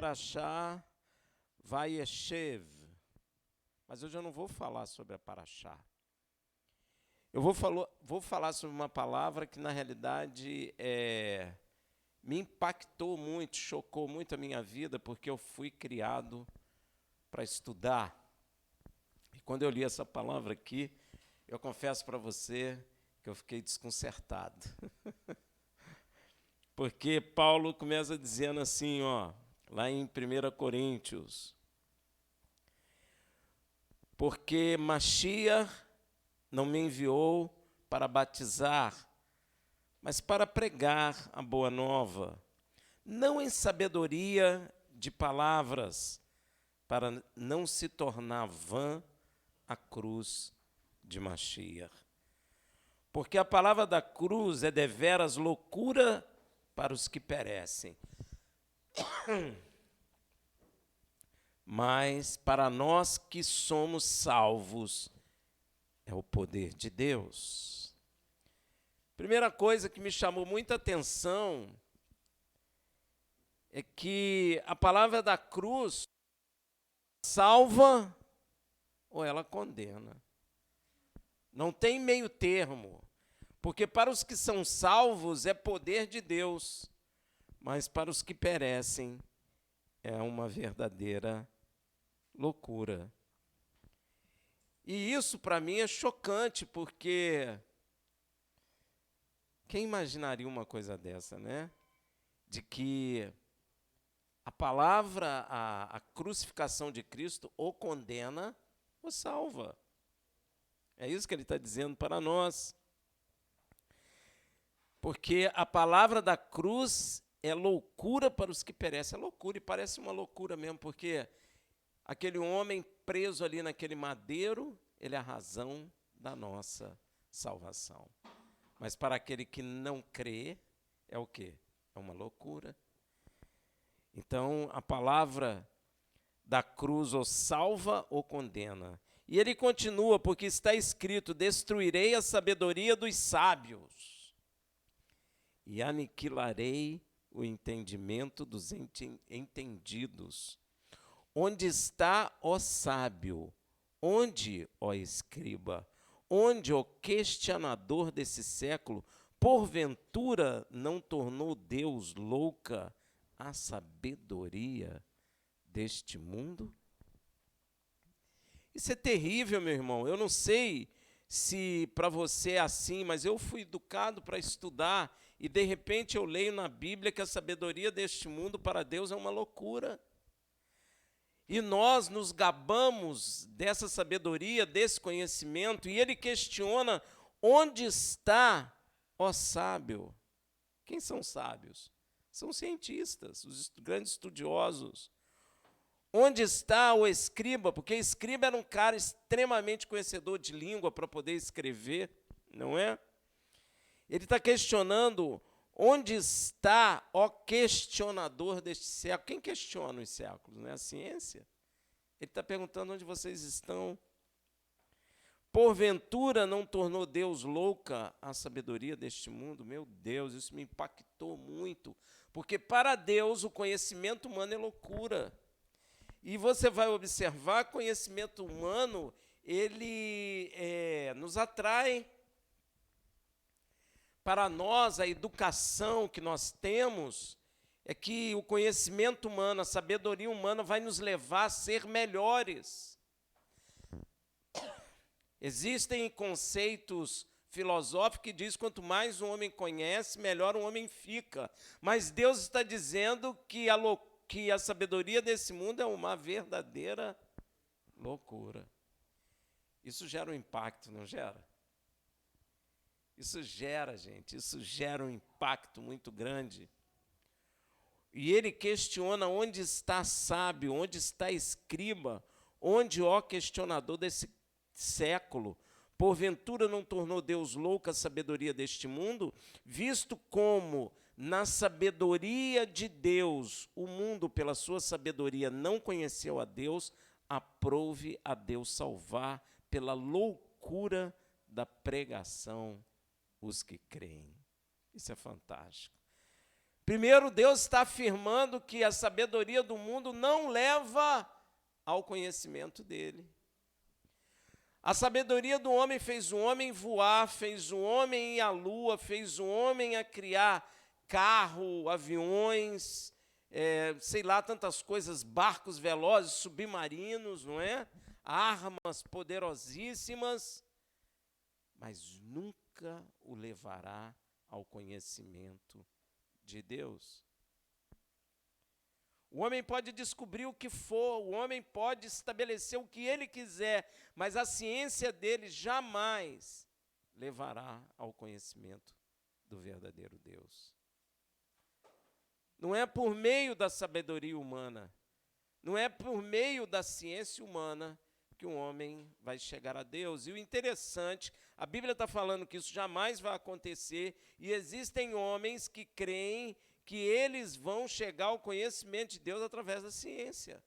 Parashá Vayeshev. Mas hoje eu não vou falar sobre a Parashá. Eu vou falar sobre uma palavra que, na realidade, me impactou muito, chocou muito a minha vida, porque eu fui criado para estudar. E quando eu li essa palavra aqui, eu confesso para você que eu fiquei desconcertado. Porque Paulo começa dizendo assim, lá em 1 Coríntios, porque Mashiach não me enviou para batizar, mas para pregar a boa nova, não em sabedoria de palavras, para não se tornar vã a cruz de Mashiach. Porque a palavra da cruz é deveras loucura para os que perecem, mas para nós que somos salvos, é o poder de Deus. Primeira coisa que me chamou muita atenção é que a palavra da cruz salva ou ela condena. Não tem meio termo, porque para os que são salvos é poder de Deus, mas para os que perecem é uma verdadeira loucura. E isso para mim é chocante, porque quem imaginaria uma coisa dessa, né? De que a palavra, a crucificação de Cristo ou condena ou salva. É isso que ele está dizendo para nós. Porque a palavra da cruz é loucura para os que perecem. É loucura, e parece uma loucura mesmo, porque aquele homem preso ali naquele madeiro, ele é a razão da nossa salvação. Mas para aquele que não crê, é o quê? É uma loucura. Então, a palavra da cruz ou salva ou condena. E ele continua, porque está escrito, destruirei a sabedoria dos sábios e aniquilarei o entendimento dos entendidos. Onde está, ó sábio? Onde, ó escriba? Onde, ó questionador desse século? Porventura não tornou Deus louca a sabedoria deste mundo? Isso é terrível, meu irmão. Eu não sei se para você é assim, mas eu fui educado para estudar e, de repente, eu leio na Bíblia que a sabedoria deste mundo para Deus é uma loucura. E nós nos gabamos dessa sabedoria, desse conhecimento, e ele questiona, onde está, ó sábio? Quem são sábios? São cientistas, os grandes estudiosos. Onde está o escriba? Porque escriba era um cara extremamente conhecedor de língua para poder escrever, não é? Ele está questionando, onde está, ó questionador deste século? Quem questiona os séculos? Não é a ciência? Ele está perguntando onde vocês estão. Porventura não tornou Deus louca a sabedoria deste mundo? Meu Deus, isso me impactou muito, porque para Deus o conhecimento humano é loucura. E você vai observar, conhecimento humano, ele nos atrai. Para nós, a educação que nós temos é que o conhecimento humano, a sabedoria humana vai nos levar a ser melhores. Existem conceitos filosóficos que dizem que quanto mais um homem conhece, melhor um homem fica. Mas Deus está dizendo que a sabedoria desse mundo é uma verdadeira loucura. Isso gera um impacto, não gera? Isso gera, gente, isso gera um impacto muito grande. E ele questiona onde está sábio, onde está escriba, onde, ó questionador desse século, porventura não tornou Deus louca a sabedoria deste mundo, visto como na sabedoria de Deus, o mundo pela sua sabedoria não conheceu a Deus, aprove a Deus salvar pela loucura da pregação os que creem. Isso é fantástico. Primeiro, Deus está afirmando que a sabedoria do mundo não leva ao conhecimento dele. A sabedoria do homem fez o homem voar, fez o homem ir à lua, fez o homem a criar carro, aviões, sei lá, tantas coisas, barcos velozes, submarinos, não é? Armas poderosíssimas, mas nunca o levará ao conhecimento de Deus. O homem pode descobrir o que for, o homem pode estabelecer o que ele quiser, mas a ciência dele jamais levará ao conhecimento do verdadeiro Deus. Não é por meio da sabedoria humana, não é por meio da ciência humana que o homem vai chegar a Deus. E o interessante, a Bíblia está falando que isso jamais vai acontecer, e existem homens que creem que eles vão chegar ao conhecimento de Deus através da ciência.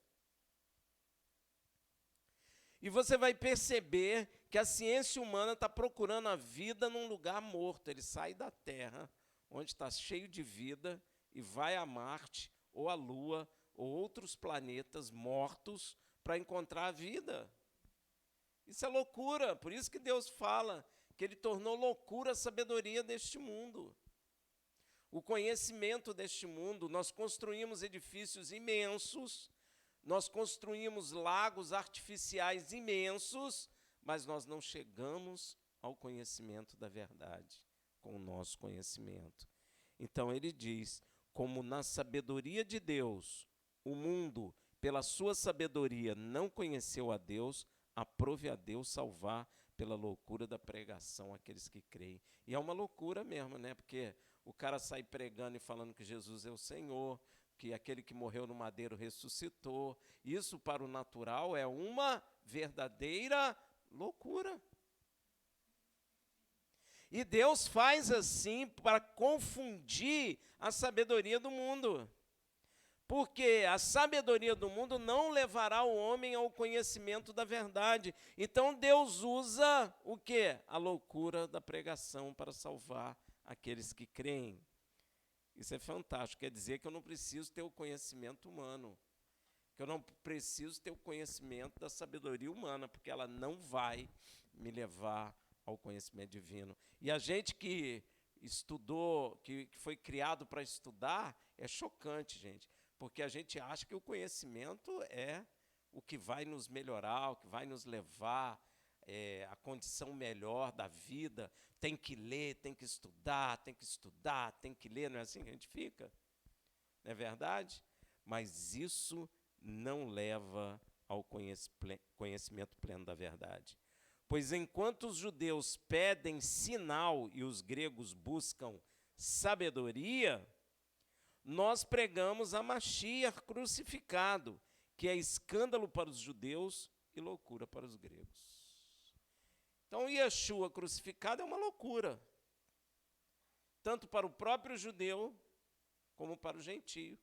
E você vai perceber que a ciência humana está procurando a vida num lugar morto. Ele sai da Terra, onde está cheio de vida, e vai a Marte, ou a Lua, ou outros planetas mortos, para encontrar a vida. Isso é loucura, por isso que Deus fala que Ele tornou loucura a sabedoria deste mundo. O conhecimento deste mundo, nós construímos edifícios imensos, nós construímos lagos artificiais imensos, mas nós não chegamos ao conhecimento da verdade com o nosso conhecimento. Então ele diz, como na sabedoria de Deus, o mundo, pela sua sabedoria, não conheceu a Deus, aprove a Deus salvar pela loucura da pregação aqueles que creem. E é uma loucura mesmo, né? Porque o cara sai pregando e falando que Jesus é o Senhor, que aquele que morreu no madeiro ressuscitou. Isso para o natural é uma verdadeira loucura. E Deus faz assim para confundir a sabedoria do mundo. Porque a sabedoria do mundo não levará o homem ao conhecimento da verdade. Então Deus usa o quê? A loucura da pregação para salvar aqueles que creem. Isso é fantástico, quer dizer que eu não preciso ter o conhecimento humano, que eu não preciso ter o conhecimento da sabedoria humana, porque ela não vai me levar ao conhecimento divino. E a gente que estudou, que foi criado para estudar, é chocante, gente, porque a gente acha que o conhecimento é o que vai nos melhorar, o que vai nos levar a condição melhor da vida. Tem que ler, tem que estudar, tem que ler, não é assim que a gente fica? Não é verdade? Mas isso não leva ao conhecimento pleno da verdade. Pois enquanto os judeus pedem sinal e os gregos buscam sabedoria, nós pregamos a Mashiach crucificado, que é escândalo para os judeus e loucura para os gregos. Então, Yeshua crucificado é uma loucura, tanto para o próprio judeu, como para o gentio.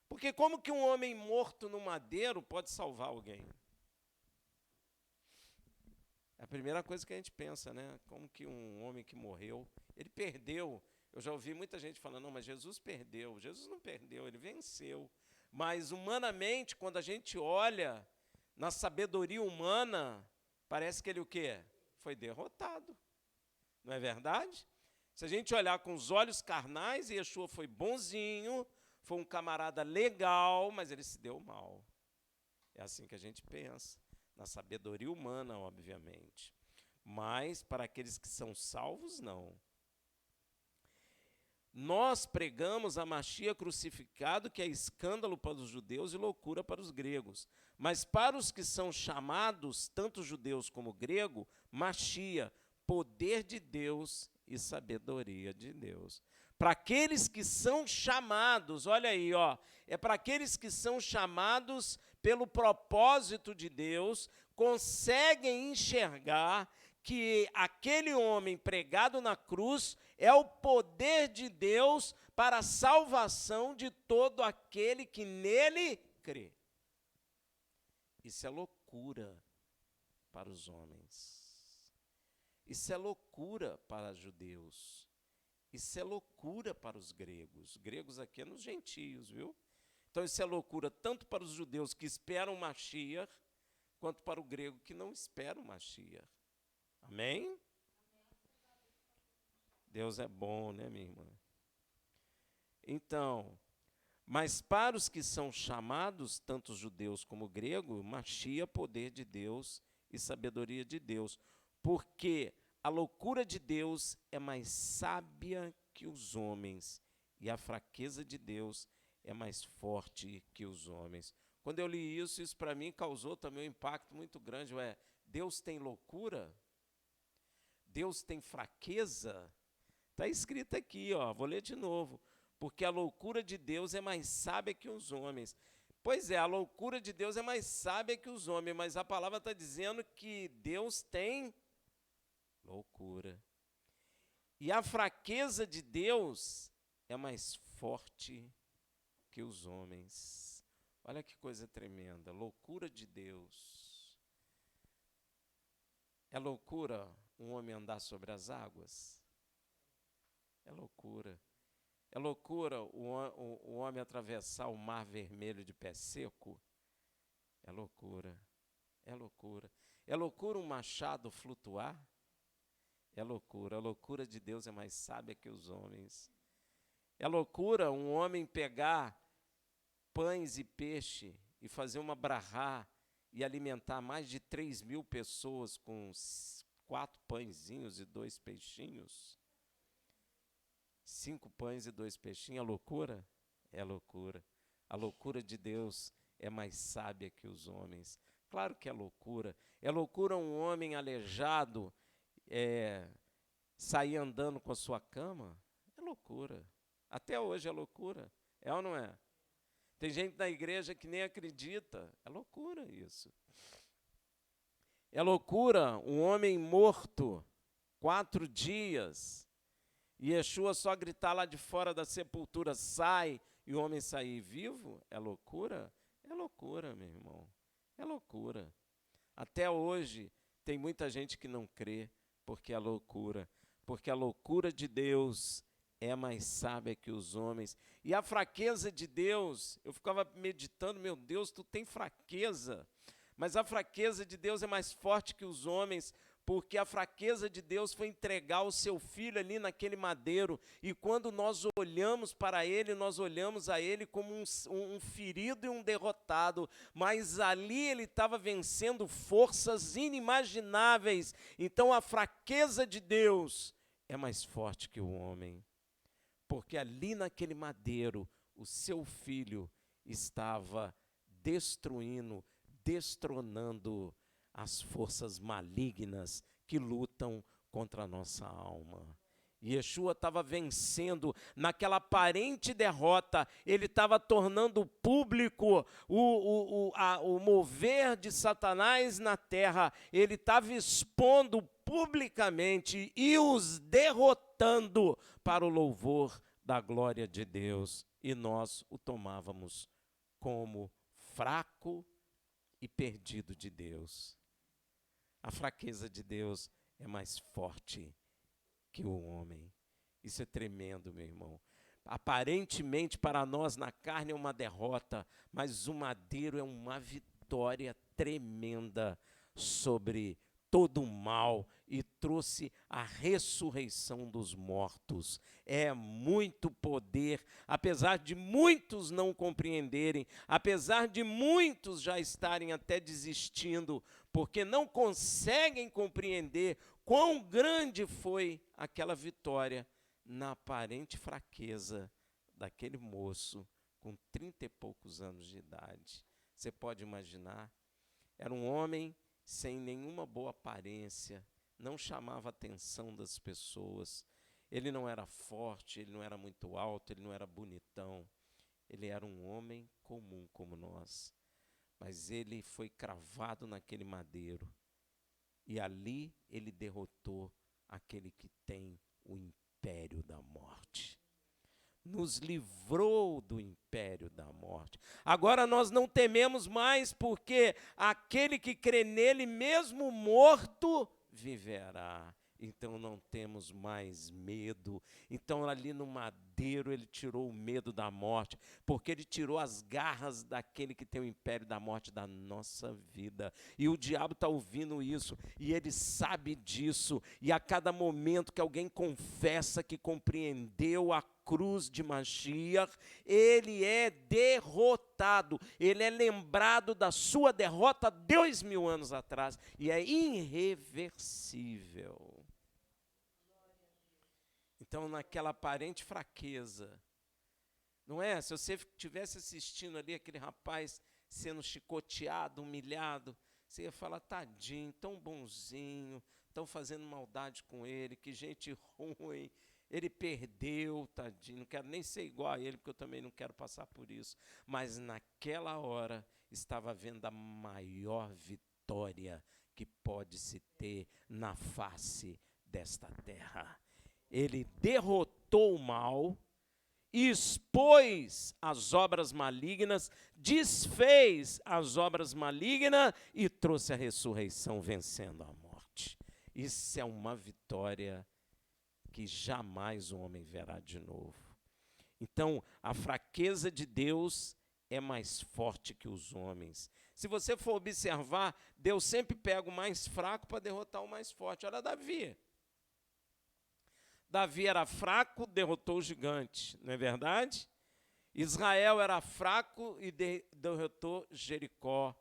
Porque como que um homem morto no madeiro pode salvar alguém? É a primeira coisa que a gente pensa, né? Como que um homem que morreu, ele perdeu. Eu já ouvi muita gente falando, não, mas Jesus perdeu. Jesus não perdeu, ele venceu. Mas humanamente, quando a gente olha na sabedoria humana, parece que ele o quê? Foi derrotado. Não é verdade? Se a gente olhar com os olhos carnais, Yeshua foi bonzinho, foi um camarada legal, mas ele se deu mal. É assim que a gente pensa, na sabedoria humana, obviamente. Mas para aqueles que são salvos, não. Nós pregamos a Mashiach crucificado, que é escândalo para os judeus e loucura para os gregos. Mas para os que são chamados, tanto judeus como grego, Mashiach, poder de Deus e sabedoria de Deus. Para aqueles que são chamados, olha aí, ó, é para aqueles que são chamados pelo propósito de Deus, conseguem enxergar que aquele homem pregado na cruz é o poder de Deus para a salvação de todo aquele que nele crê. Isso é loucura para os homens. Isso é loucura para os judeus. Isso é loucura para os gregos. Gregos aqui é nos gentios, viu? Então isso é loucura tanto para os judeus que esperam o Mashiach, quanto para o grego que não espera o Mashiach. Amém? Deus é bom, né, minha irmã? Então, mas para os que são chamados, tanto judeus como grego, Mashiach é poder de Deus e sabedoria de Deus. Porque a loucura de Deus é mais sábia que os homens, e a fraqueza de Deus é mais forte que os homens. Quando eu li isso, isso para mim causou também um impacto muito grande. Ué, Deus tem loucura? Deus tem fraqueza? Está escrito aqui, ó, vou ler de novo. Porque a loucura de Deus é mais sábia que os homens. Pois é, a loucura de Deus é mais sábia que os homens, mas a palavra está dizendo que Deus tem loucura. E a fraqueza de Deus é mais forte que os homens. Olha que coisa tremenda, loucura de Deus. É loucura um homem andar sobre as águas? É loucura. É loucura o homem atravessar o mar vermelho de pé seco? É loucura. É loucura. É loucura um machado flutuar? É loucura. A loucura de Deus é mais sábia que os homens. É loucura um homem pegar pães e peixe e fazer uma brahá e alimentar mais de 3.000 pessoas com 4 pãezinhos e 2 peixinhos? 5 pães e 2 peixinhos, é loucura? É loucura. A loucura de Deus é mais sábia que os homens. Claro que é loucura. É loucura um homem aleijado sair andando com a sua cama? É loucura. Até hoje é loucura. É ou não é? Tem gente na igreja que nem acredita. É loucura isso. É loucura um homem morto 4 dias. E Yeshua só gritar lá de fora da sepultura, sai, e o homem sair vivo? É loucura? É loucura, meu irmão. É loucura. Até hoje tem muita gente que não crê, porque é loucura. Porque a loucura de Deus é mais sábia que os homens. E a fraqueza de Deus, eu ficava meditando, meu Deus, tu tem fraqueza. Mas a fraqueza de Deus é mais forte que os homens, porque a fraqueza de Deus foi entregar o seu filho ali naquele madeiro, e quando nós olhamos para ele, nós olhamos a ele como um ferido e um derrotado, mas ali ele estava vencendo forças inimagináveis. Então a fraqueza de Deus é mais forte que o homem, porque ali naquele madeiro, o seu filho estava destronando as forças malignas que lutam contra a nossa alma. E Yeshua estava vencendo naquela aparente derrota, ele estava tornando público o mover de Satanás na terra, ele estava expondo publicamente e os derrotando para o louvor da glória de Deus. E nós o tomávamos como fraco e perdido de Deus. A fraqueza de Deus é mais forte que o homem. Isso é tremendo, meu irmão. Aparentemente, para nós, na carne é uma derrota, mas o madeiro é uma vitória tremenda sobre todo o mal e trouxe a ressurreição dos mortos. É muito poder, apesar de muitos não compreenderem, apesar de muitos já estarem até desistindo, porque não conseguem compreender quão grande foi aquela vitória na aparente fraqueza daquele moço com 30 e poucos anos de idade. Você pode imaginar? Era um homem sem nenhuma boa aparência, não chamava a atenção das pessoas. Ele não era forte, ele não era muito alto, ele não era bonitão. Ele era um homem comum como nós. Mas ele foi cravado naquele madeiro. E ali ele derrotou aquele que tem o império da morte. Nos livrou do império da morte. Agora nós não tememos mais, porque aquele que crê nele, mesmo morto, viverá. Então não temos mais medo. Então ali no madeiro ele tirou o medo da morte, porque ele tirou as garras daquele que tem o império da morte da nossa vida. E o diabo está ouvindo isso, e ele sabe disso. E a cada momento que alguém confessa que compreendeu a cruz de Mashiach, ele é derrotado, ele é lembrado da sua derrota 2000 anos atrás, e é irreversível. Então, naquela aparente fraqueza, não é? Se você estivesse assistindo ali aquele rapaz sendo chicoteado, humilhado, você ia falar, tadinho, tão bonzinho, estão fazendo maldade com ele, que gente ruim, ele perdeu, tadinho, não quero nem ser igual a ele, porque eu também não quero passar por isso. Mas naquela hora estava havendo a maior vitória que pode se ter na face desta terra. Ele derrotou o mal, expôs as obras malignas, desfez as obras malignas e trouxe a ressurreição vencendo a morte. Isso é uma vitória que jamais o homem verá de novo. Então, a fraqueza de Deus é mais forte que os homens. Se você for observar, Deus sempre pega o mais fraco para derrotar o mais forte. Olha Davi. Davi era fraco, derrotou o gigante, não é verdade? Israel era fraco e derrotou Jericó.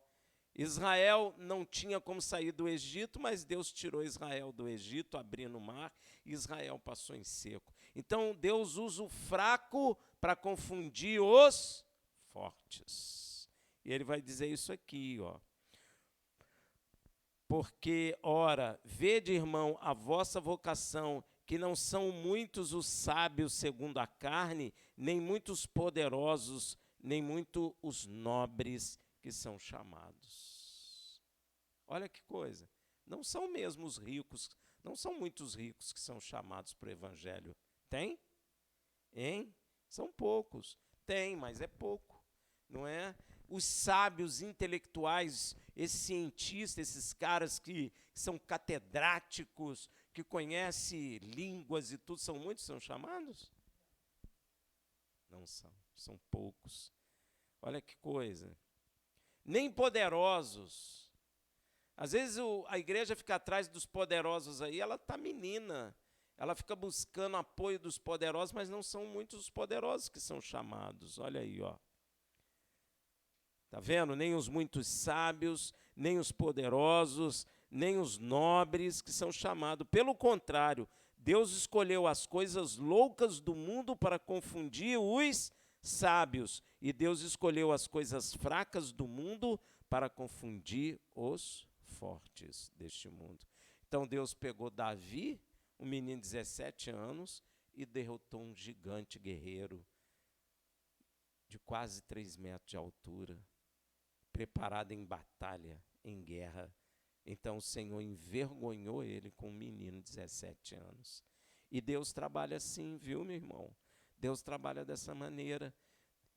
Israel não tinha como sair do Egito, mas Deus tirou Israel do Egito, abrindo o mar, e Israel passou em seco. Então, Deus usa o fraco para confundir os fortes. E ele vai dizer isso aqui, ó. Porque, ora, vede, irmão, a vossa vocação, que não são muitos os sábios segundo a carne, nem muitos poderosos, nem muitos os nobres que são chamados. Olha que coisa. Não são mesmo os ricos, não são muitos ricos que são chamados para o evangelho. Tem? Hein? São poucos. Tem, mas é pouco, não é? Os sábios intelectuais, esses cientistas, esses caras que são catedráticos, que conhecem línguas e tudo, são muitos, são chamados? Não são, são poucos. Olha que coisa. Nem poderosos. Às vezes a igreja fica atrás dos poderosos aí, ela está menina. Ela fica buscando apoio dos poderosos, mas não são muitos os poderosos que são chamados. Olha aí, ó. Está vendo? Nem os muitos sábios, nem os poderosos, nem os nobres que são chamados. Pelo contrário, Deus escolheu as coisas loucas do mundo para confundir os sábios. E Deus escolheu as coisas fracas do mundo para confundir os fortes deste mundo. Então Deus pegou Davi, um menino de 17 anos, e derrotou um gigante guerreiro de quase 3 metros de altura, preparado em batalha, em guerra. Então o Senhor envergonhou ele com um menino de 17 anos. E Deus trabalha assim, viu, meu irmão? Deus trabalha dessa maneira.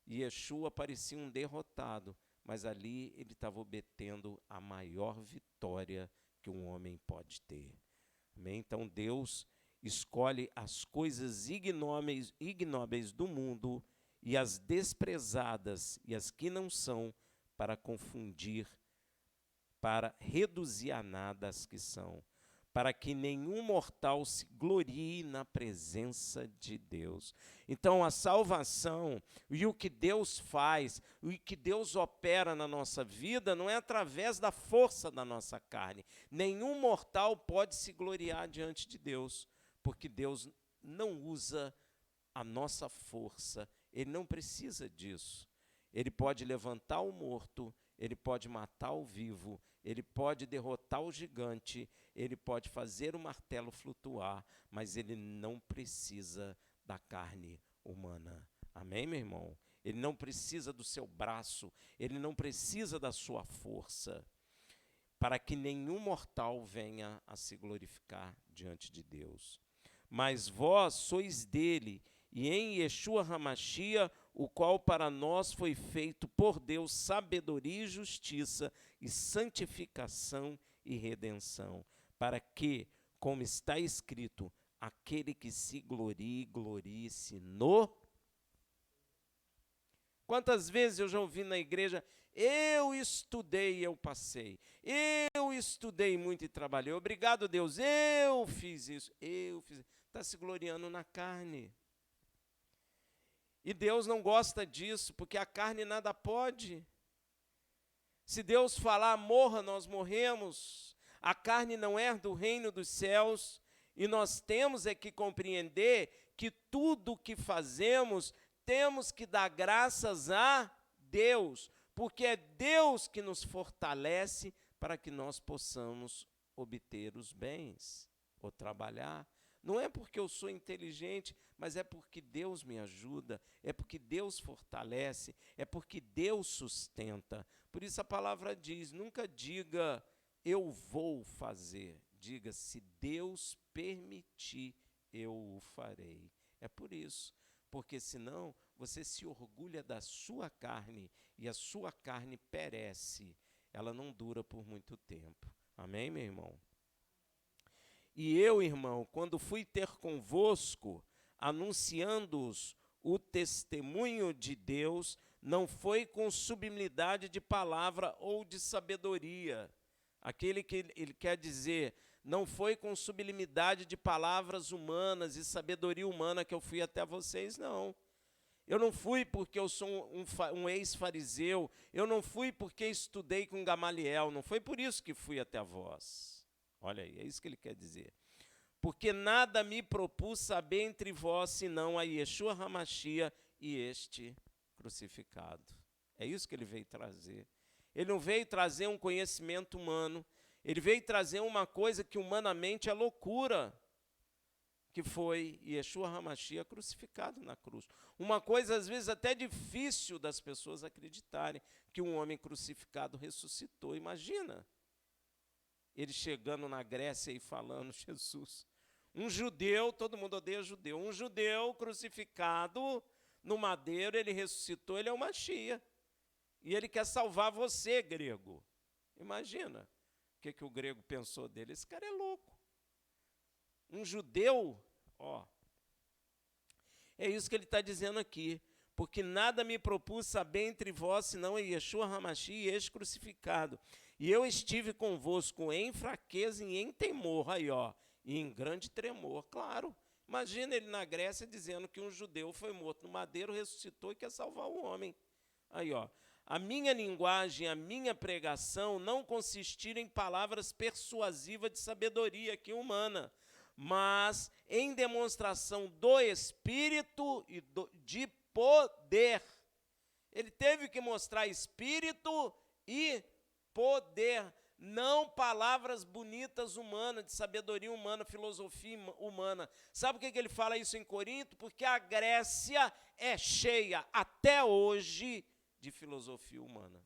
E Yeshua parecia um derrotado, mas ali ele estava obtendo a maior vitória que um homem pode ter. Amém? Então Deus escolhe as coisas ignóbeis do mundo e as desprezadas e as que não são, para confundir, para reduzir a nada as que são, para que nenhum mortal se glorie na presença de Deus. Então, a salvação e o que Deus faz, o que Deus opera na nossa vida, não é através da força da nossa carne. Nenhum mortal pode se gloriar diante de Deus, porque Deus não usa a nossa força, Ele não precisa disso. Ele pode levantar o morto, ele pode matar o vivo, ele pode derrotar o gigante, ele pode fazer o martelo flutuar, mas ele não precisa da carne humana. Amém, meu irmão? Ele não precisa do seu braço, ele não precisa da sua força, para que nenhum mortal venha a se glorificar diante de Deus. Mas vós sois dele, e em Yeshua HaMashiach, o qual para nós foi feito por Deus sabedoria e justiça, e santificação e redenção, para que, como está escrito, aquele que se glorie, glorie-se no... Quantas vezes eu já ouvi na igreja, eu estudei e eu passei, eu estudei muito e trabalhei, obrigado Deus, eu fiz isso, está se gloriando na carne. E Deus não gosta disso, porque a carne nada pode. Se Deus falar, morra, nós morremos. A carne não é do reino dos céus, e nós temos é que compreender que tudo o que fazemos, temos que dar graças a Deus, porque é Deus que nos fortalece para que nós possamos obter os bens, ou trabalhar. Não é porque eu sou inteligente, mas é porque Deus me ajuda, é porque Deus fortalece, é porque Deus sustenta. Por isso a palavra diz, nunca diga, eu vou fazer. Diga, se Deus permitir, eu o farei. É por isso, porque senão você se orgulha da sua carne, e a sua carne perece. Ela não dura por muito tempo. Amém, meu irmão? E eu, irmão, quando fui ter convosco, anunciando-os o testemunho de Deus, não foi com sublimidade de palavra ou de sabedoria. Aquele que ele quer dizer, não foi com sublimidade de palavras humanas e sabedoria humana que eu fui até vocês, não. Eu não fui porque eu sou um ex-fariseu, eu não fui porque estudei com Gamaliel, não foi por isso que fui até vós. Olha aí, é isso que ele quer dizer. Porque nada me propus saber entre vós, senão a Yeshua HaMashiach e este crucificado. É isso que ele veio trazer. Ele não veio trazer um conhecimento humano, ele veio trazer uma coisa que humanamente é loucura, que foi Yeshua HaMashiach crucificado na cruz. Uma coisa, às vezes, até difícil das pessoas acreditarem, que um homem crucificado ressuscitou. Imagina, ele chegando na Grécia e falando, Jesus, um judeu, todo mundo odeia judeu, um judeu crucificado no madeiro, ele ressuscitou, ele é o Mashiach. E ele quer salvar você, grego. Imagina o que o grego pensou dele. Esse cara é louco. Um judeu, ó. É isso que ele está dizendo aqui. Porque nada me propus saber entre vós, senão Yeshua HaMashiach e este crucificado. E eu estive convosco em fraqueza e em temor, aí ó, e em grande tremor, claro. Imagina ele na Grécia dizendo que um judeu foi morto no madeiro, ressuscitou e quer salvar o homem. Aí ó, a minha linguagem, a minha pregação não consistiram em palavras persuasivas de sabedoria aqui humana, mas em demonstração do Espírito e de poder. Ele teve que mostrar Espírito e poder, não palavras bonitas humanas, de sabedoria humana, filosofia humana. Sabe por que ele fala isso em Corinto? Porque a Grécia é cheia, até hoje, de filosofia humana.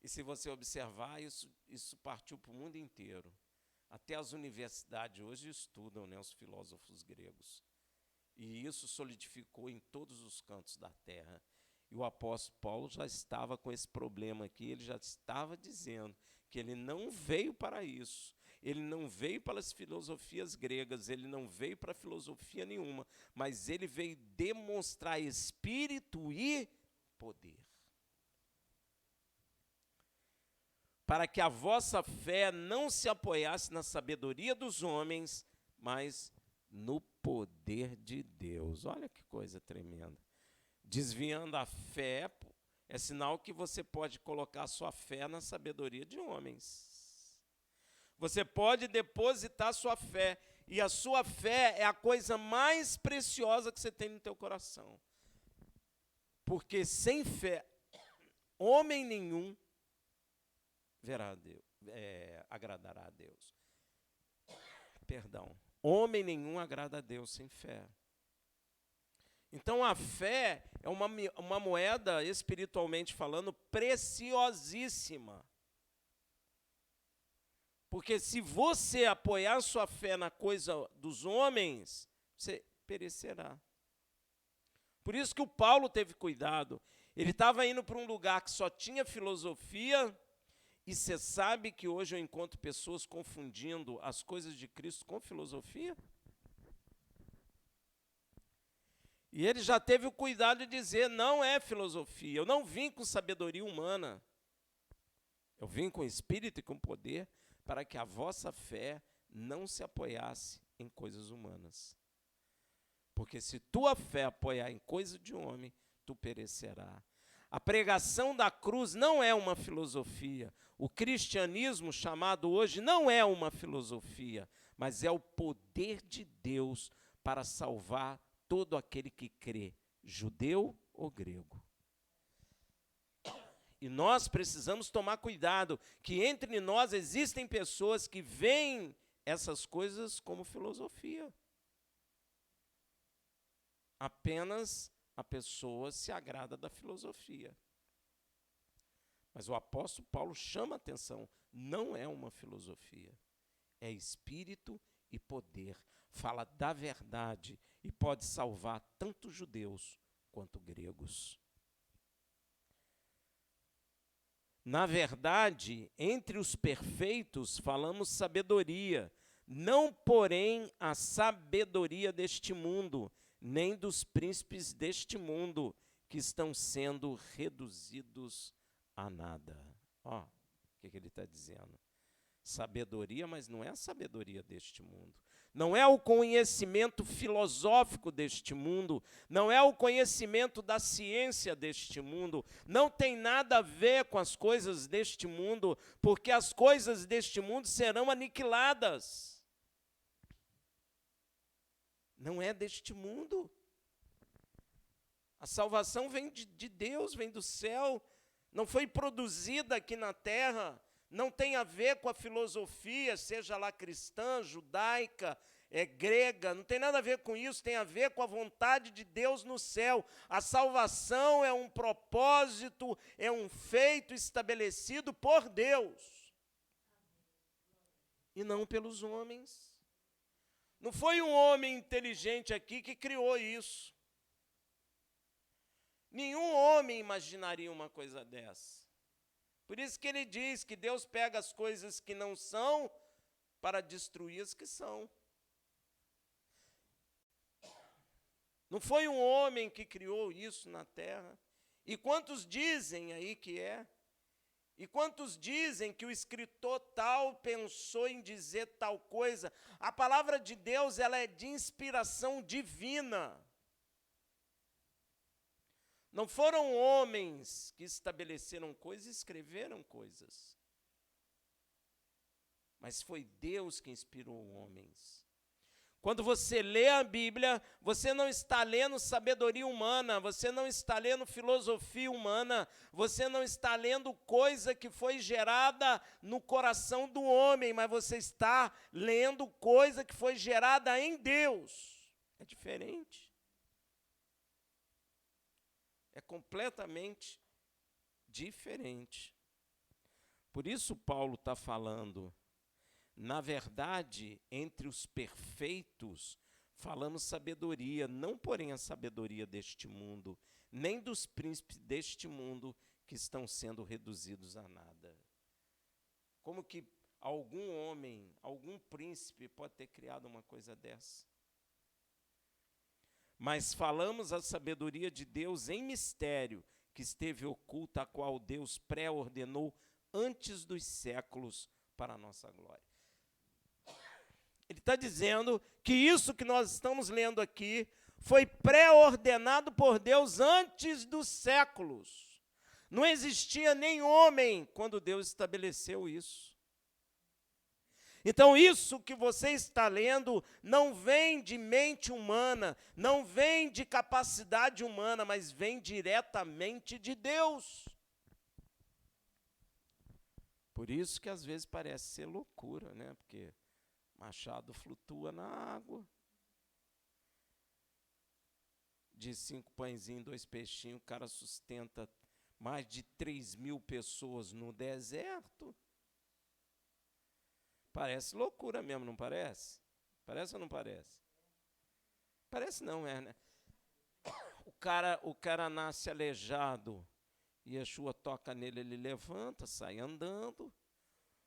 E se você observar, isso partiu para o mundo inteiro. Até as universidades hoje estudam, né, os filósofos gregos. E isso solidificou em todos os cantos da terra. E o apóstolo Paulo já estava com esse problema aqui, ele já estava dizendo que ele não veio para isso, ele não veio para as filosofias gregas, ele não veio para filosofia nenhuma, mas ele veio demonstrar espírito e poder. Para que a vossa fé não se apoiasse na sabedoria dos homens, mas no poder de Deus. Olha que coisa tremenda. Desviando a fé é sinal que você pode colocar a sua fé na sabedoria de homens. Você pode depositar a sua fé, e a sua fé é a coisa mais preciosa que você tem no teu coração. Porque sem fé, homem nenhum verá a Deus, agradará a Deus. Perdão. Homem nenhum agrada a Deus sem fé. Então a fé é uma moeda, espiritualmente falando, preciosíssima. Porque se você apoiar sua fé na coisa dos homens, você perecerá. Por isso que o Paulo teve cuidado. Ele estava indo para um lugar que só tinha filosofia, E você sabe que hoje eu encontro pessoas confundindo as coisas de Cristo com filosofia? E ele já teve o cuidado de dizer, não é filosofia, eu não vim com sabedoria humana. Eu vim com espírito e com poder para que a vossa fé não se apoiasse em coisas humanas. Porque se tua fé apoiar em coisa de homem, tu perecerá. A pregação da cruz não é uma filosofia. O cristianismo chamado hoje não é uma filosofia, mas é o poder de Deus para salvar todo aquele que crê, judeu ou grego. E nós precisamos tomar cuidado, que entre nós existem pessoas que veem essas coisas como filosofia. Apenas a pessoa se agrada da filosofia. Mas o apóstolo Paulo chama a atenção, não é uma filosofia, é espírito e poder. Fala da verdade e pode salvar tanto judeus quanto gregos. Na verdade, entre os perfeitos falamos sabedoria, não porém a sabedoria deste mundo, nem dos príncipes deste mundo, que estão sendo reduzidos a nada. Ó, o que ele está dizendo? Sabedoria, mas não é a sabedoria deste mundo. Não é o conhecimento filosófico deste mundo, não é o conhecimento da ciência deste mundo, não tem nada a ver com as coisas deste mundo, porque as coisas deste mundo serão aniquiladas. Não é deste mundo. A salvação vem de Deus, vem do céu, não foi produzida aqui na terra. Não tem a ver com a filosofia, seja lá cristã, judaica, grega, não tem nada a ver com isso, tem a ver com a vontade de Deus no céu. A salvação é um propósito, é um feito estabelecido por Deus. E não pelos homens. Não foi um homem inteligente aqui que criou isso. Nenhum homem imaginaria uma coisa dessa. Por isso que ele diz que Deus pega as coisas que não são para destruir as que são. Não foi um homem que criou isso na terra. E quantos dizem aí que é? E quantos dizem que o escritor tal pensou em dizer tal coisa? A palavra de Deus, ela é de inspiração divina. Não foram homens que estabeleceram coisas e escreveram coisas. Mas foi Deus que inspirou homens. Quando você lê a Bíblia, você não está lendo sabedoria humana, você não está lendo filosofia humana, você não está lendo coisa que foi gerada no coração do homem, mas você está lendo coisa que foi gerada em Deus. É diferente. É completamente diferente. Por isso Paulo está falando, na verdade, entre os perfeitos, falamos sabedoria, não porém a sabedoria deste mundo, nem dos príncipes deste mundo que estão sendo reduzidos a nada. Como que algum homem, algum príncipe pode ter criado uma coisa dessa? Mas falamos a sabedoria de Deus em mistério, que esteve oculta, a qual Deus pré-ordenou antes dos séculos para a nossa glória. Ele está dizendo que isso que nós estamos lendo aqui foi pré-ordenado por Deus antes dos séculos. Não existia nem homem quando Deus estabeleceu isso. Então, isso que você está lendo não vem de mente humana, não vem de capacidade humana, mas vem diretamente de Deus. Por isso que às vezes parece ser loucura, né? Porque machado flutua na água. De 5 pãezinhos, 2 peixinhos, o cara sustenta mais de 3.000 pessoas no deserto. Parece loucura mesmo, não parece? Parece ou não parece? Parece não, né? O cara nasce aleijado Yeshua toca nele, ele levanta, sai andando.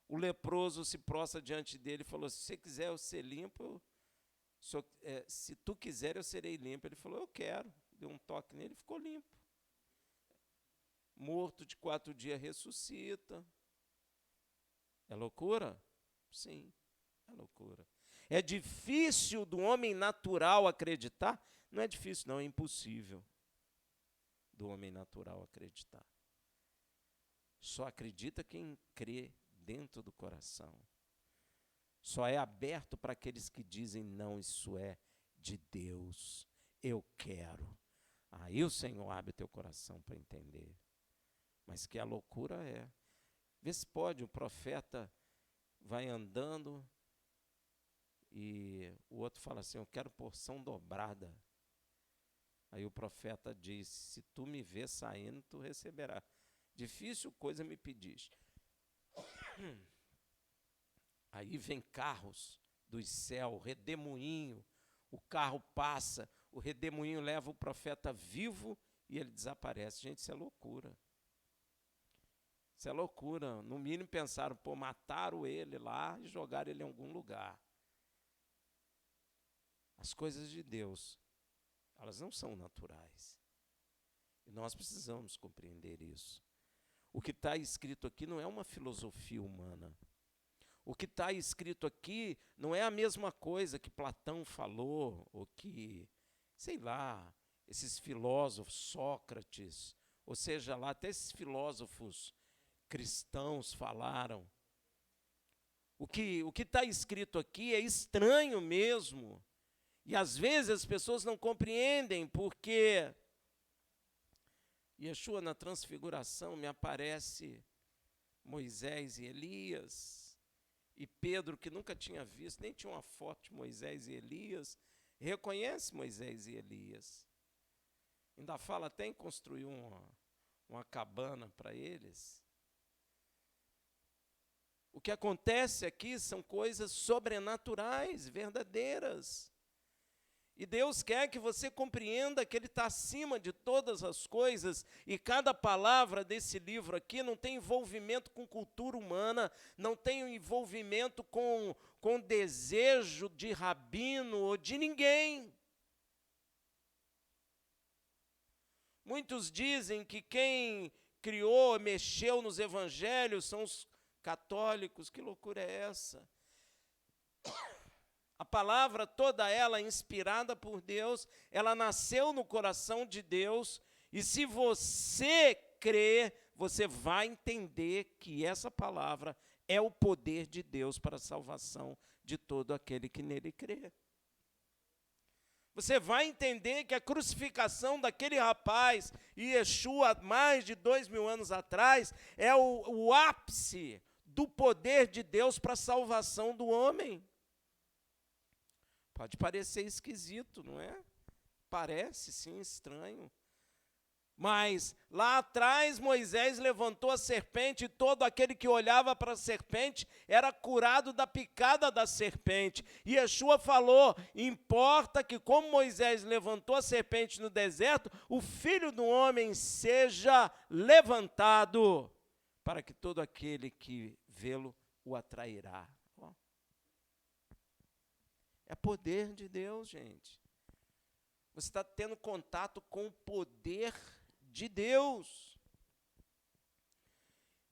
O leproso se prostra diante dele e falou, se você quiser eu ser limpo, se tu quiser eu serei limpo. Ele falou, eu quero. Deu um toque nele e ficou limpo. Morto de 4 dias ressuscita. É loucura? Sim, é loucura. É difícil do homem natural acreditar? Não é difícil, não, é impossível do homem natural acreditar. Só acredita quem crê dentro do coração. Só é aberto para aqueles que dizem, não, isso é de Deus, eu quero. Aí o Senhor abre teu coração para entender. Mas que a loucura é. Vê se pode, o profeta vai andando e o outro fala assim, eu quero porção dobrada. Aí o profeta diz, se tu me vê saindo, tu receberás. Difícil coisa me pedis. Aí vem carros dos céus, redemoinho, o carro passa, o redemoinho leva o profeta vivo e ele desaparece. Gente, isso é loucura. Isso é loucura. No mínimo pensaram, pô, mataram ele lá e jogaram ele em algum lugar. As coisas de Deus, elas não são naturais. E nós precisamos compreender isso. O que está escrito aqui não é uma filosofia humana. O que está escrito aqui não é a mesma coisa que Platão falou, ou que, sei lá, esses filósofos, Sócrates, ou seja lá, até esses filósofos cristãos falaram. O que está escrito aqui é estranho mesmo. E às vezes as pessoas não compreendem, porque Yeshua na transfiguração me aparece Moisés e Elias, e Pedro, que nunca tinha visto, nem tinha uma foto de Moisés e Elias, reconhece Moisés e Elias. Ainda fala até em construir uma cabana para eles. O que acontece aqui são coisas sobrenaturais, verdadeiras. E Deus quer que você compreenda que Ele está acima de todas as coisas, e cada palavra desse livro aqui não tem envolvimento com cultura humana, não tem envolvimento com desejo de rabino ou de ninguém. Muitos dizem que quem criou, mexeu nos evangelhos são os católicos. Que loucura é essa? A palavra toda ela inspirada por Deus, ela nasceu no coração de Deus, e se você crer, você vai entender que essa palavra é o poder de Deus para a salvação de todo aquele que nele crê. Você vai entender que a crucificação daquele rapaz, Yeshua, há mais de 2000 anos atrás, é o ápice do poder de Deus para a salvação do homem. Pode parecer esquisito, não é? Parece, sim, estranho. Mas lá atrás Moisés levantou a serpente, e todo aquele que olhava para a serpente era curado da picada da serpente. E Yeshua falou, importa que como Moisés levantou a serpente no deserto, o Filho do Homem seja levantado, para que todo aquele que vê-lo o atrairá. É poder de Deus, gente. Você está tendo contato com o poder de Deus.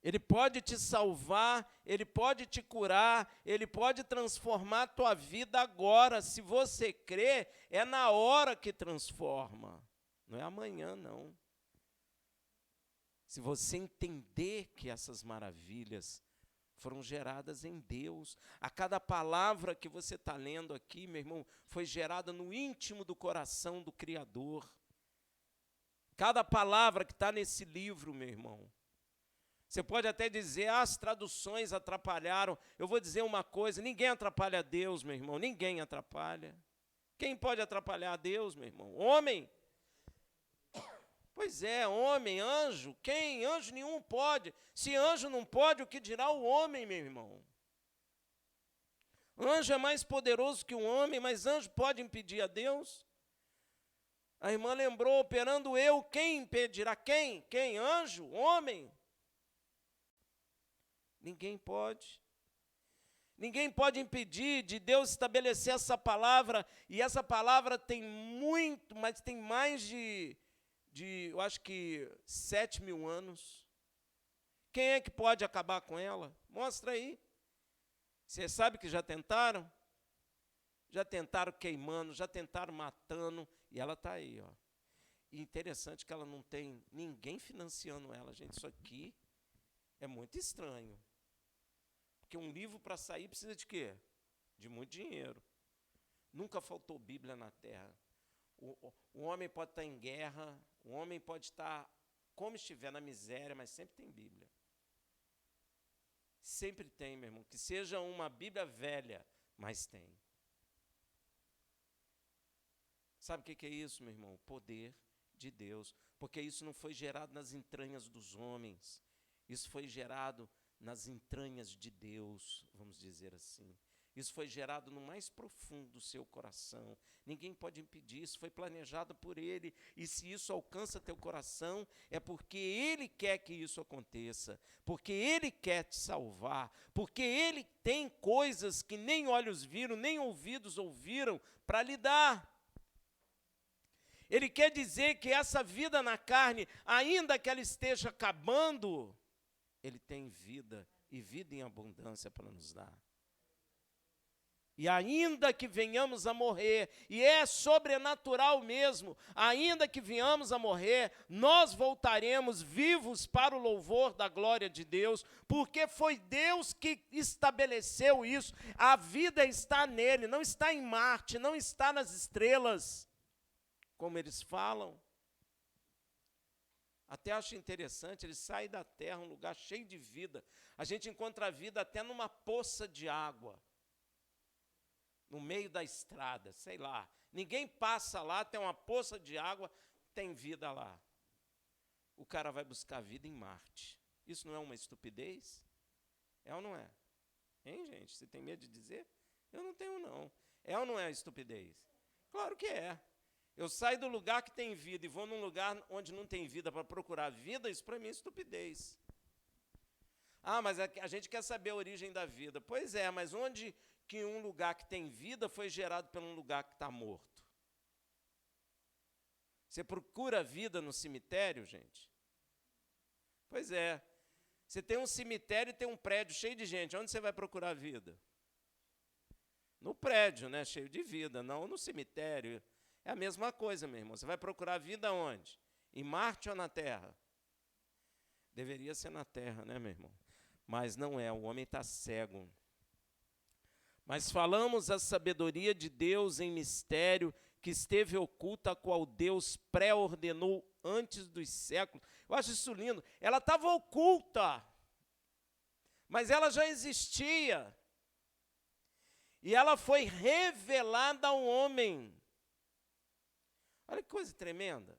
Ele pode te salvar, Ele pode te curar, Ele pode transformar a tua vida agora. Se você crê, é na hora que transforma. Não é amanhã, não. Se você entender que essas maravilhas foram geradas em Deus. A cada palavra que você está lendo aqui, meu irmão, foi gerada no íntimo do coração do Criador. Cada palavra que está nesse livro, meu irmão. Você pode até dizer, as traduções atrapalharam. Eu vou dizer uma coisa, ninguém atrapalha Deus, meu irmão, ninguém atrapalha. Quem pode atrapalhar Deus, meu irmão? Homem? Pois é, homem, anjo, quem? Anjo nenhum pode. Se anjo não pode, o que dirá o homem, meu irmão? Anjo é mais poderoso que o homem, mas anjo pode impedir a Deus? A irmã lembrou, operando eu, quem impedirá? Quem? Quem? Anjo? Homem? Ninguém pode. Ninguém pode impedir de Deus estabelecer essa palavra, e essa palavra tem muito, mas tem mais de eu acho que 7.000 anos. Quem é que pode acabar com ela? Mostra aí. Você sabe que já tentaram? Já tentaram queimando, já tentaram matando, e ela está aí, ó. E interessante que ela não tem ninguém financiando ela, gente. Isso aqui é muito estranho. Porque um livro para sair precisa de quê? De muito dinheiro. Nunca faltou Bíblia na terra. O homem pode estar em guerra, o homem pode estar como estiver na miséria, mas sempre tem Bíblia. Sempre tem, meu irmão. Que seja uma Bíblia velha, mas tem. Sabe o que é isso, meu irmão? O poder de Deus. Porque isso não foi gerado nas entranhas dos homens. Isso foi gerado nas entranhas de Deus, vamos dizer assim. Isso foi gerado no mais profundo do seu coração. Ninguém pode impedir, isso foi planejado por Ele. E se isso alcança teu coração, é porque Ele quer que isso aconteça. Porque Ele quer te salvar. Porque Ele tem coisas que nem olhos viram, nem ouvidos ouviram para lhe dar. Ele quer dizer que essa vida na carne, ainda que ela esteja acabando, Ele tem vida, e vida em abundância para nos dar. E ainda que venhamos a morrer, e é sobrenatural mesmo, ainda que venhamos a morrer, nós voltaremos vivos para o louvor da glória de Deus, porque foi Deus que estabeleceu isso. A vida está nele, não está em Marte, não está nas estrelas, como eles falam. Até acho interessante, ele sai da terra, um lugar cheio de vida. A gente encontra a vida até numa poça de água, no meio da estrada, sei lá. Ninguém passa lá, tem uma poça de água, tem vida lá. O cara vai buscar vida em Marte. Isso não é uma estupidez? É ou não é? Hein, gente? Você tem medo de dizer? Eu não tenho, não. É ou não é estupidez? Claro que é. Eu saio do lugar que tem vida e vou num lugar onde não tem vida para procurar vida, isso para mim é estupidez. Ah, mas a gente quer saber a origem da vida. Pois é, mas onde que um lugar que tem vida foi gerado por um lugar que está morto? Você procura vida no cemitério, gente? Pois é. Você tem um cemitério e tem um prédio cheio de gente. Onde você vai procurar vida? No prédio, né? Cheio de vida, não no cemitério. É a mesma coisa, meu irmão. Você vai procurar vida onde? Em Marte ou na Terra? Deveria ser na Terra, né, meu irmão? Mas não é, o homem está cego. Mas falamos a sabedoria de Deus em mistério, que esteve oculta, a qual Deus pré-ordenou antes dos séculos. Eu acho isso lindo. Ela estava oculta, mas ela já existia. E ela foi revelada ao homem. Olha que coisa tremenda.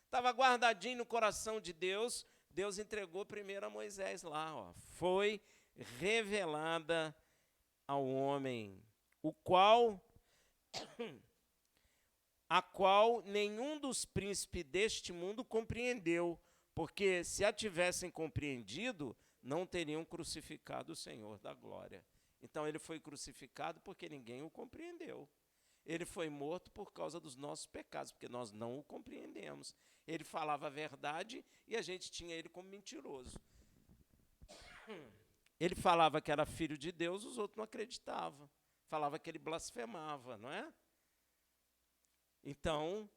Estava guardadinho no coração de Deus, Deus entregou primeiro a Moisés lá, ó. Foi revelada ao homem, a qual nenhum dos príncipes deste mundo compreendeu, porque se a tivessem compreendido, não teriam crucificado o Senhor da glória. Então ele foi crucificado porque ninguém o compreendeu. Ele foi morto por causa dos nossos pecados, porque nós não o compreendemos. Ele falava a verdade e a gente tinha ele como mentiroso. Ele falava que era filho de Deus, os outros não acreditavam. Falava que ele blasfemava, não é? Então,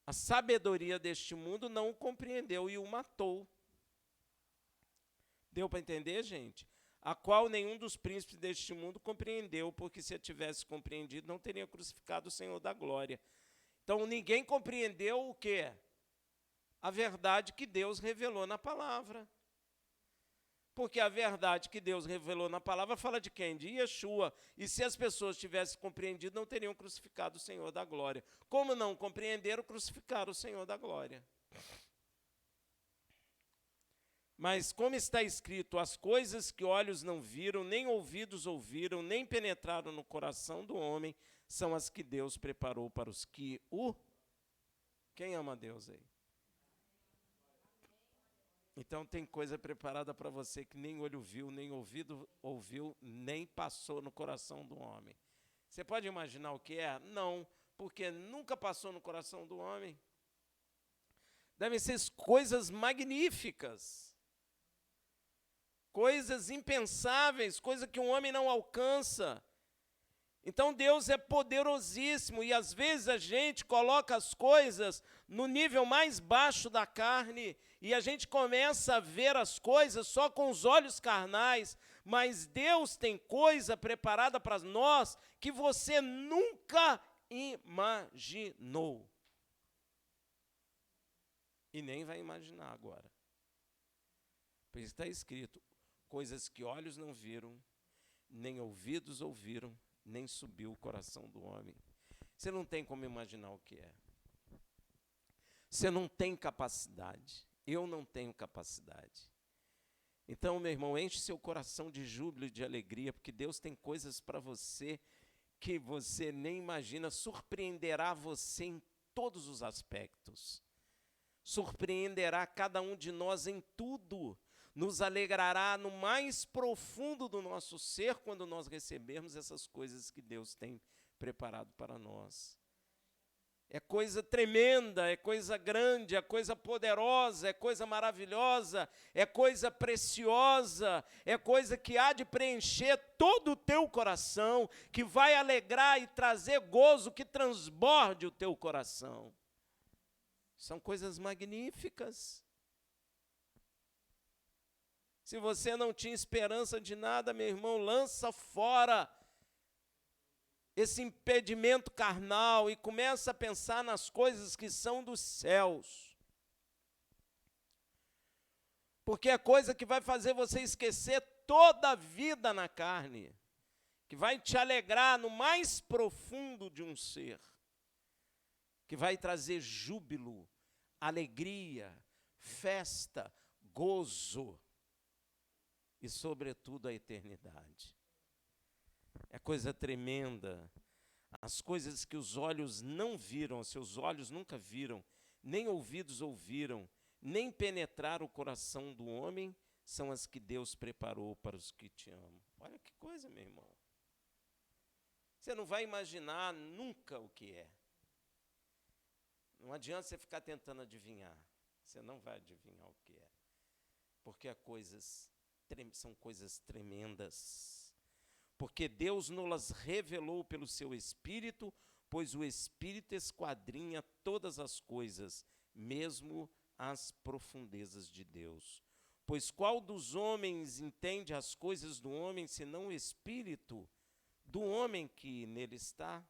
a sabedoria deste mundo não o compreendeu e o matou. Deu para entender, gente? A qual nenhum dos príncipes deste mundo compreendeu, porque se a tivesse compreendido, não teria crucificado o Senhor da glória. Então, ninguém compreendeu o quê? A verdade que Deus revelou na palavra. Porque a verdade que Deus revelou na palavra fala de quem? De Yeshua. E se as pessoas tivessem compreendido, não teriam crucificado o Senhor da glória. Como não compreenderam, crucificaram o Senhor da glória. Mas como está escrito, as coisas que olhos não viram, nem ouvidos ouviram, nem penetraram no coração do homem, são as que Deus preparou para os que o... Quem ama a Deus aí? Então tem coisa preparada para você que nem olho viu, nem ouvido ouviu, nem passou no coração do homem. Você pode imaginar o que é? Não, porque nunca passou no coração do homem. Devem ser coisas magníficas, coisas impensáveis, coisas que um homem não alcança. Então Deus é poderosíssimo e às vezes a gente coloca as coisas no nível mais baixo da carne e a gente começa a ver as coisas só com os olhos carnais, mas Deus tem coisa preparada para nós que você nunca imaginou. E nem vai imaginar agora. Porque está escrito, coisas que olhos não viram, nem ouvidos ouviram, nem subiu o coração do homem. Você não tem como imaginar o que é. Você não tem capacidade. Eu não tenho capacidade. Então, meu irmão, enche seu coração de júbilo e de alegria, porque Deus tem coisas para você que você nem imagina, surpreenderá você em todos os aspectos. Surpreenderá cada um de nós em tudo. Nos alegrará no mais profundo do nosso ser quando nós recebermos essas coisas que Deus tem preparado para nós. É coisa tremenda, é coisa grande, é coisa poderosa, é coisa maravilhosa, é coisa preciosa, é coisa que há de preencher todo o teu coração, que vai alegrar e trazer gozo que transborde o teu coração. São coisas magníficas. Se você não tinha esperança de nada, meu irmão, lança fora esse impedimento carnal e começa a pensar nas coisas que são dos céus. Porque é coisa que vai fazer você esquecer toda a vida na carne, que vai te alegrar no mais profundo de um ser, que vai trazer júbilo, alegria, festa, gozo. E, sobretudo, a eternidade. É coisa tremenda. As coisas que os olhos não viram, seus olhos nunca viram, nem ouvidos ouviram, nem penetraram o coração do homem, são as que Deus preparou para os que te amam. Olha que coisa, meu irmão. Você não vai imaginar nunca o que é. Não adianta você ficar tentando adivinhar. Você não vai adivinhar o que é. Porque são coisas tremendas, porque Deus nos revelou pelo seu Espírito, pois o Espírito esquadrinha todas as coisas, mesmo as profundezas de Deus. Pois qual dos homens entende as coisas do homem, senão o Espírito do homem que nele está?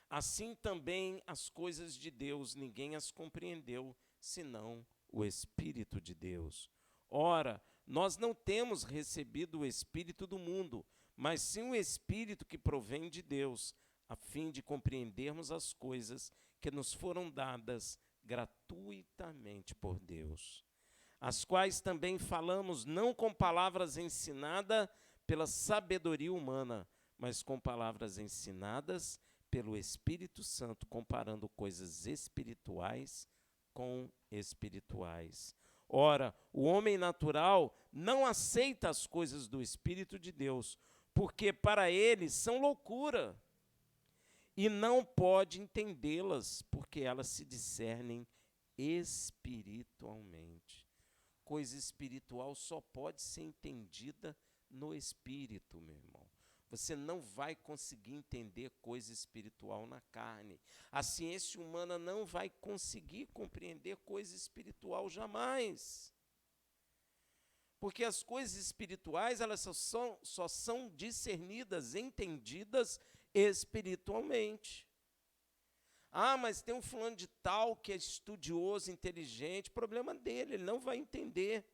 Assim também as coisas de Deus, ninguém as compreendeu, senão o Espírito de Deus. Ora, nós não temos recebido o Espírito do mundo, mas sim o Espírito que provém de Deus, a fim de compreendermos as coisas que nos foram dadas gratuitamente por Deus, as quais também falamos não com palavras ensinadas pela sabedoria humana, mas com palavras ensinadas pelo Espírito Santo, comparando coisas espirituais com espirituais. Ora, o homem natural não aceita as coisas do Espírito de Deus, porque para ele são loucura, e não pode entendê-las, porque elas se discernem espiritualmente. Coisa espiritual só pode ser entendida no Espírito, meu irmão. Você não vai conseguir entender coisa espiritual na carne. A ciência humana não vai conseguir compreender coisa espiritual jamais. Porque as coisas espirituais, elas só são discernidas, entendidas espiritualmente. Ah, mas tem um fulano de tal que é estudioso, inteligente, problema dele, ele não vai entender.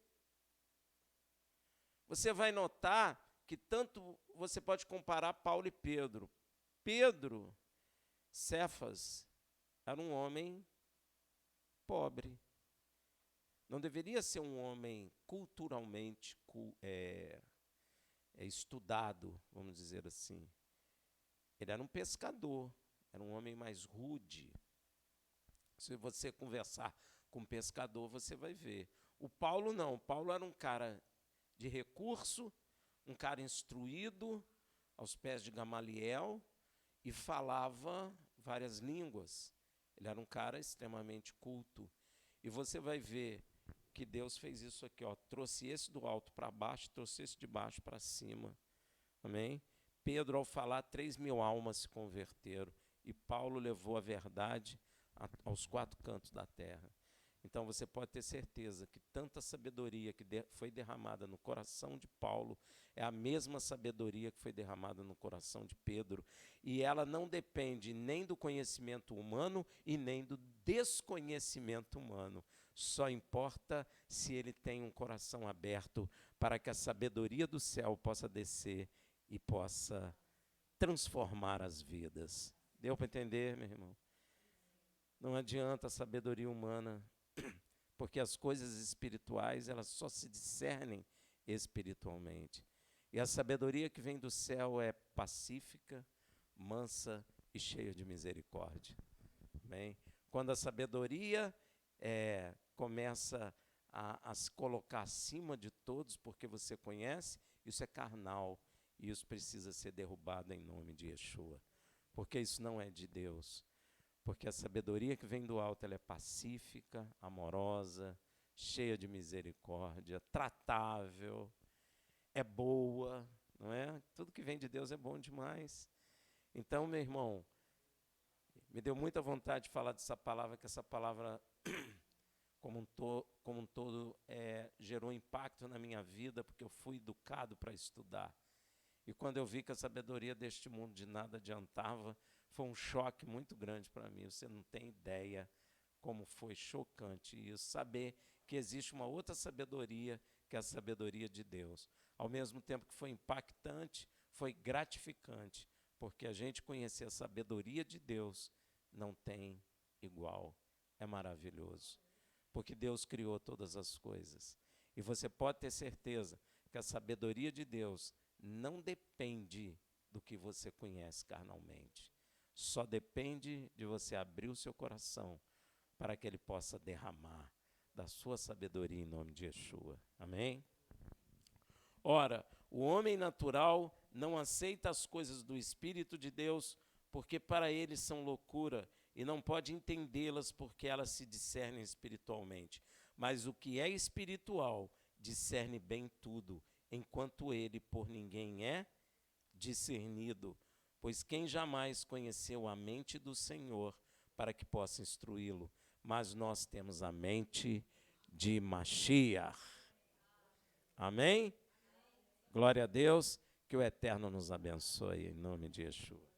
Você vai notar que tanto você pode comparar Paulo e Pedro. Pedro, Cefas, era um homem pobre. não deveria ser um homem culturalmente estudado, vamos dizer assim. Ele era um pescador, era um homem mais rude. Se você conversar com um pescador, você vai ver. O Paulo não, o Paulo era um cara de recurso, um cara instruído, aos pés de Gamaliel, e falava várias línguas. Ele era um cara extremamente culto. E você vai ver que Deus fez isso aqui, ó, trouxe esse do alto para baixo, trouxe esse de baixo para cima. Amém? Pedro, ao falar, 3.000 almas se converteram. E Paulo levou a verdade aos 4 cantos da terra. Então você pode ter certeza que tanta sabedoria que foi derramada no coração de Paulo é a mesma sabedoria que foi derramada no coração de Pedro. E ela não depende nem do conhecimento humano e nem do desconhecimento humano. Só importa se ele tem um coração aberto para que a sabedoria do céu possa descer e possa transformar as vidas. Deu para entender, meu irmão? Não adianta a sabedoria humana, porque as coisas espirituais, elas só se discernem espiritualmente. E a sabedoria que vem do céu é pacífica, mansa e cheia de misericórdia. Amém? Quando a sabedoria começa a se colocar acima de todos, porque você conhece, isso é carnal, e isso precisa ser derrubado em nome de Yeshua, porque isso não é de Deus. Porque a sabedoria que vem do alto, ela é pacífica, amorosa, cheia de misericórdia, tratável, é boa, não é? Tudo que vem de Deus é bom demais. Então, meu irmão, me deu muita vontade de falar dessa palavra, que essa palavra, como um todo, gerou impacto na minha vida, porque eu fui educado para estudar. E quando eu vi que a sabedoria deste mundo de nada adiantava, foi um choque muito grande para mim. Você não tem ideia como foi chocante isso, saber que existe uma outra sabedoria, que é a sabedoria de Deus. Ao mesmo tempo que foi impactante, foi gratificante, porque a gente conhecer a sabedoria de Deus não tem igual. É maravilhoso, porque Deus criou todas as coisas. E você pode ter certeza que a sabedoria de Deus não depende do que você conhece carnalmente. Só depende de você abrir o seu coração para que ele possa derramar da sua sabedoria em nome de Yeshua. Amém? Ora, o homem natural não aceita as coisas do Espírito de Deus, porque para ele são loucura, e não pode entendê-las porque elas se discernem espiritualmente. Mas o que é espiritual discerne bem tudo, enquanto ele por ninguém é discernido. Pois quem jamais conheceu a mente do Senhor para que possa instruí-lo? Mas nós temos a mente de Mashiach. Amém? Glória a Deus, que o Eterno nos abençoe em nome de Yeshua.